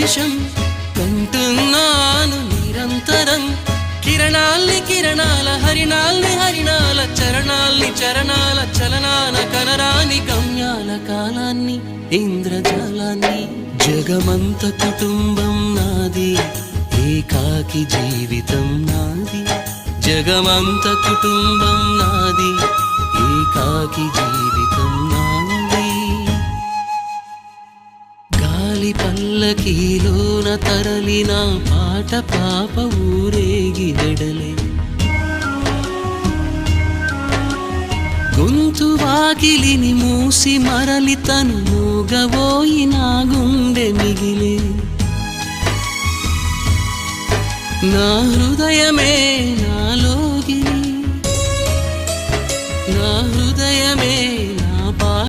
నిమిషం కంటున్నాను నిరంతరం కిరణాల్ని కిరణాల హరిణాల్ని హరిణాల చరణాల్ని చరణాల చలనాన కనరాని గమ్యాల కాలాన్ని ఇంద్రజాలాన్ని జగమంత కుటుంబం నాది ఏకాకి జీవితం నాది జగమంత కుటుంబం నాది ఏకాకి జీవితం నాది గాలి పల్లకీలోన తరలిన పాట పాప ఊరేగి వెడలే గొంతు వాకిలిని మూసి మరలి తను మూగబోయి నా గుండె మిగిలే నా హృదయమే నాలోగిలి నా హృదయమే